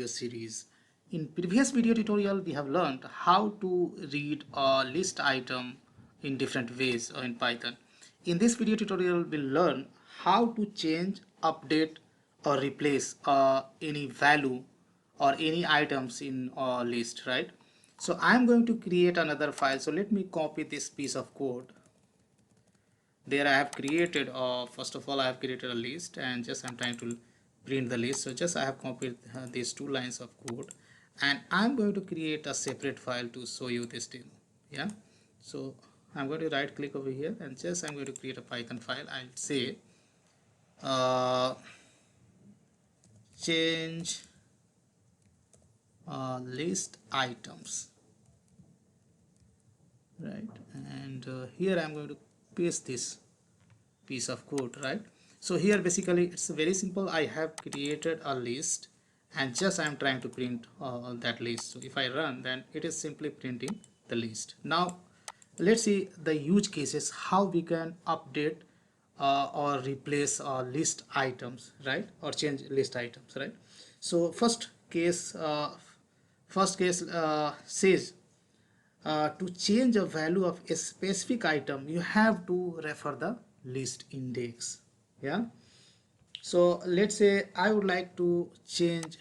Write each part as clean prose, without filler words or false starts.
video series. In previous video tutorial we have learned how to read a list item in different ways in Python. In this video tutorial we'll learn how to change, update or replace any value or any items in a list, right? So I'm going to create another file. So let me copy this piece of code. There I have created first of all I have created a list, and just I'm trying to print the list. So just I have copied these two lines of code, and I'm going to create a separate file to show you this demo. Yeah, so I'm going to right click over here and just I'm going to create a Python file. I'll say change list items, right? And here I'm going to paste this piece of code, right? So here basically it's very simple. I have created a list and just I'm trying to print that list. So if I run, then it is simply printing the list. Now let's see the use cases, how we can update or replace list items, right? Or change list items, right? So first case says to change a value of a specific item you have to refer the list index. Yeah, so let's say I would like to change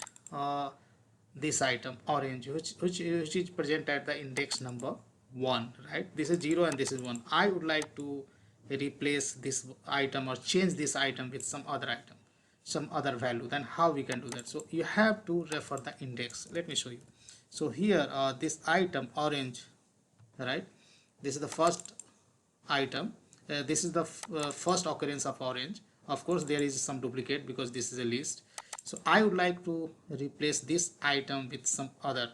this item orange, which is present at the index number 1, right? This is 0 and this is 1. I would like to replace this item or change this item with some other item, some other value. Then how we can do that? So you have to refer the index. Let me show you. So here this item orange, right? This is the first item. This is the first occurrence of orange. Of course there is some duplicate because this is a list. So I would like to replace this item with some other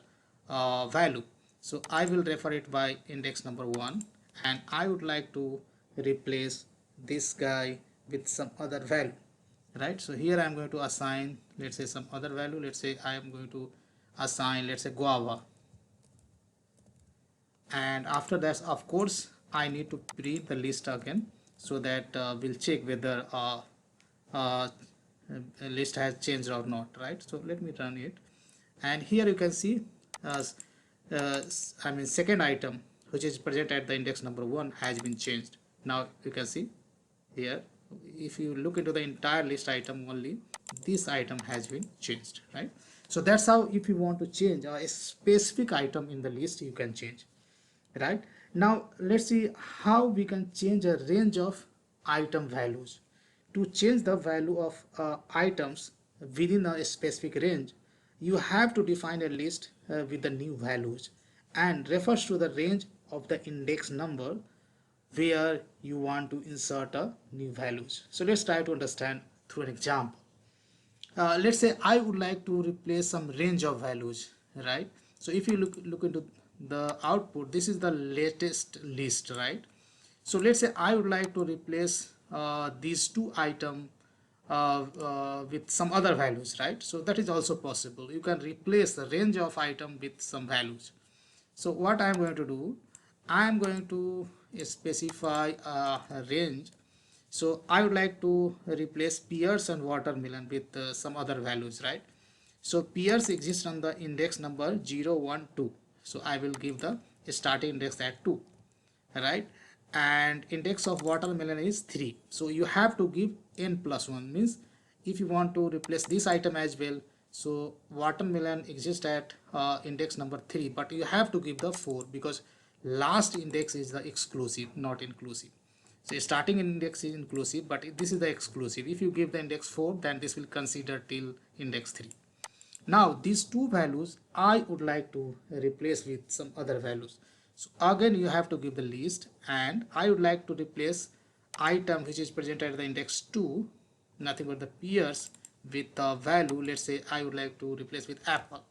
value. So I will refer it by index number 1, and I would like to replace this guy with some other value, right? So here I am going to assign, let's say, some other value. Let's say I am going to assign, let's say, guava. And after that, of course, I need to print the list again, so that we'll check whether a list has changed or not, right? So let me run it, and here you can see I mean second item, which is present at the index number 1, has been changed. Now you can see here, if you look into the entire list item, only this item has been changed, right? So that's how, if you want to change a specific item in the list, you can change, right? Now let's see how we can change a range of item values. To change the value of items within a specific range, you have to define a list with the new values and refers to the range of the index number where you want to insert a new values. So let's try to understand through an example. Let's say I would like to replace some range of values, right? So if you look into the output, this is the latest list, right? So let's say I would like to replace these two items with some other values, right? So that is also possible. You can replace the range of item with some values. So what I am going to do, I am going to specify a range. So I would like to replace pears and watermelon with some other values, right? So pears exist on the index number 0, 1, 2. So I will give the starting index at 2, right? And index of watermelon is 3. So you have to give n plus 1, means if you want to replace this item as well. So watermelon exists at index number 3, but you have to give the 4 because last index is the exclusive, not inclusive. So starting index is inclusive, but this is the exclusive. If you give the index 4, then this will consider till index 3. Now these two values I would like to replace with some other values. So again you have to give the list, and I would like to replace item which is presented at the index 2, nothing but the pears, with the value, let's say I would like to replace with apple.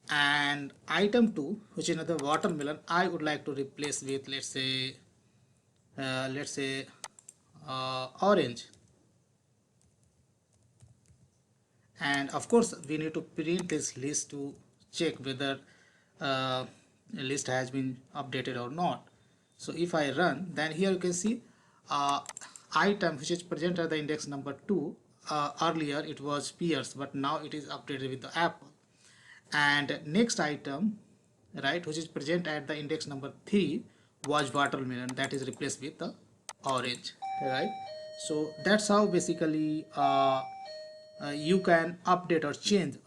And item 2, which is another watermelon, I would like to replace with, let's say orange. And of course we need to print this list to check whether a list has been updated or not. So if I run, then here you can see item which is present at the index number 2, earlier it was pears, but now it is updated with the apple. And next item, right, which is present at the index number 3 was watermelon, that is replaced with the orange, right? So that's how basically you can update or change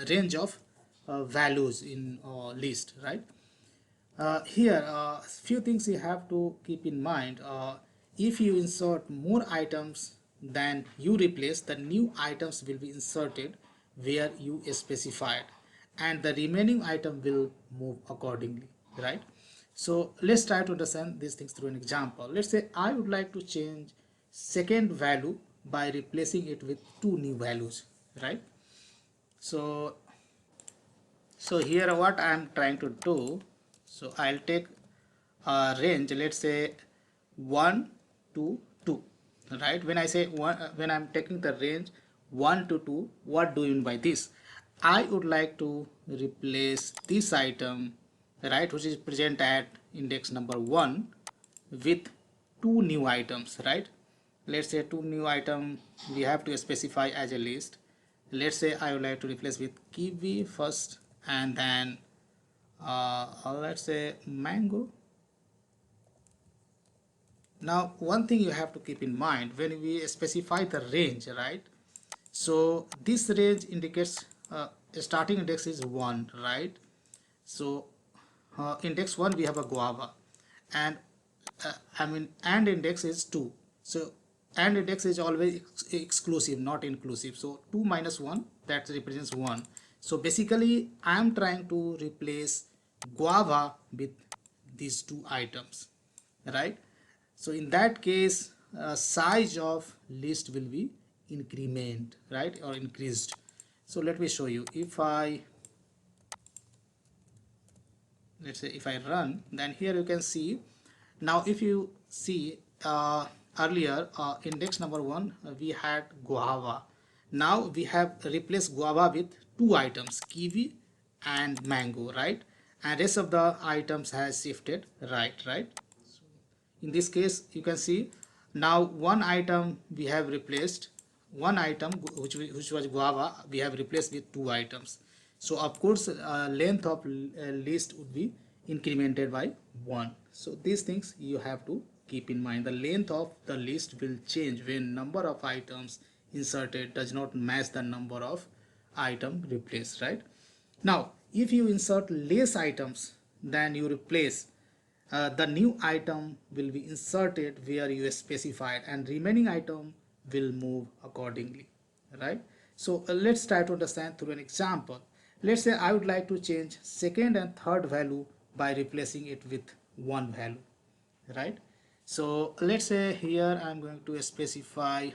range of values in list, right? Here few things you have to keep in mind. If you insert more items than you replace, the new items will be inserted where you specified, and the remaining item will move accordingly, right? So let's try to understand these things through an example. Let's say I would like to change second value by replacing it with two new values, right? So here what I am trying to do, so I'll take a range, let's say 1 to 2, right? When I say one, when I'm taking the range 1 to 2, what do you mean by this? I would like to replace this item, right, which is present at index number 1 with two new items, right? Let's say two new item we have to specify as a list. Let's say I would like to replace with kiwi first, and then let's say mango. Now one thing you have to keep in mind when we specify the range, right? So this range indicates starting index is 1, right? So index 1 we have a guava, and and index is 2. So and index is always exclusive, not inclusive. So 2 minus 1, that represents 1. So basically I am trying to replace guava with these two items, right? So in that case size of list will be increment, right, or increased. So let me show you. If I, let's say if I run, then here you can see. Now if you see earlier index number 1 we had guava. Now we have replaced guava with two items, kiwi and mango, right? And rest of the items has shifted right. So in this case you can see now one item we have replaced, one item which was guava we have replaced with two items. So of course length of list would be incremented by 1. So these things you have to keep in mind. The length of the list will change when number of items inserted does not match the number of item replaced, right? Now if you insert less items than you replace, the new item will be inserted where you specified, and remaining item will move accordingly, right? So let's try to understand through an example. Let's say I would like to change second and third value by replacing it with one value, right? So let's say here I'm going to specify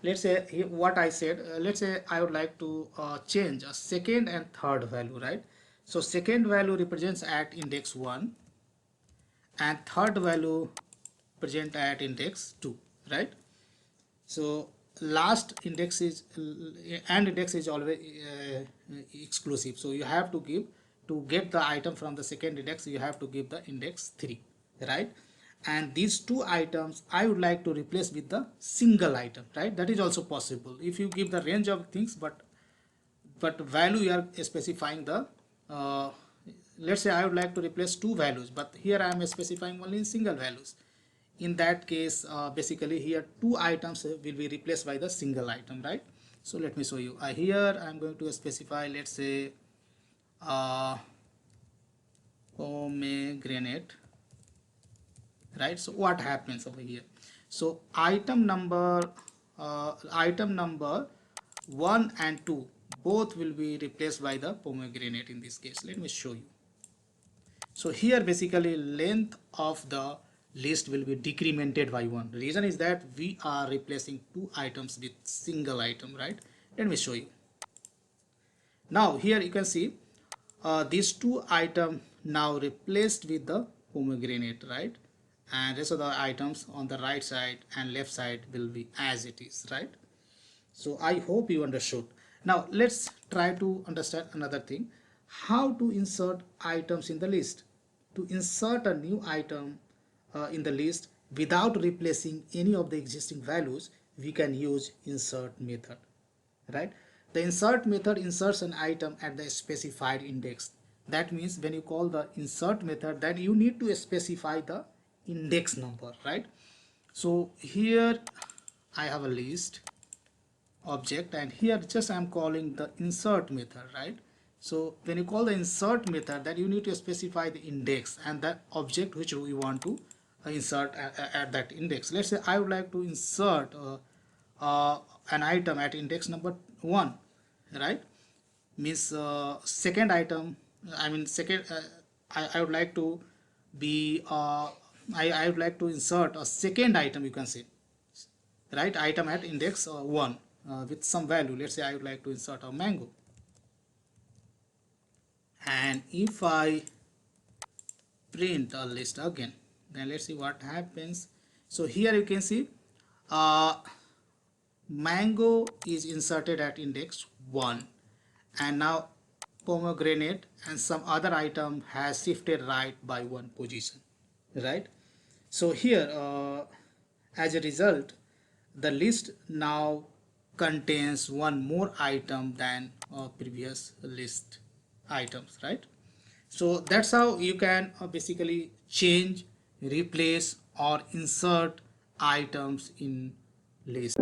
let's say here what I said, let's say I would like to change a second and third value, right? So second value represents at index 1 and third value present at index 2, right? So last index is and index is always exclusive, so you have to give, to get the item from the second index you have to give the index 3, right? And these two items I would like to replace with the single item, right? That is also possible if you give the range of things, but value you are specifying the let's say I would like to replace two values, but here I am specifying only single values. In that case basically here two items will be replaced by the single item, right? So let me show you. Here I am going to specify, let's say pomegranate, right? So what happens over here? So item number 1 and 2 both will be replaced by the pomegranate in this case. Let me show you. So here basically length of the list will be decremented by 1. The reason is that we are replacing two items with single item, right? Let me show you. Now here you can see these two items now replaced with the pomegranate, right? And rest of the items on the right side and left side will be as it is, right? So I hope you understood. Now let's try to understand another thing, how to insert items in the list. To insert a new item in the list without replacing any of the existing values, we can use insert method, right? The insert method inserts an item at the specified index. That means when you call the insert method, then you need to specify the index number, right? So here I have a list object, and here just I'm calling the insert method, right? So when you call the insert method, that you need to specify the index and the object which we want to insert at that index. Let's say I would like to insert an item at index number 1, right? Means second item, I mean second, I would like to be I would like to insert a second item, you can say, right, item at index 1 with some value. Let's say I would like to insert a mango, and if I print a list again, then let's see what happens. So here you can see mango is inserted at index 1, and now pomegranate and some other item has shifted right by 1 position, right? So here as a result, the list now contains one more item than previous list items, right? So that's how you can basically change, replace or insert items in list.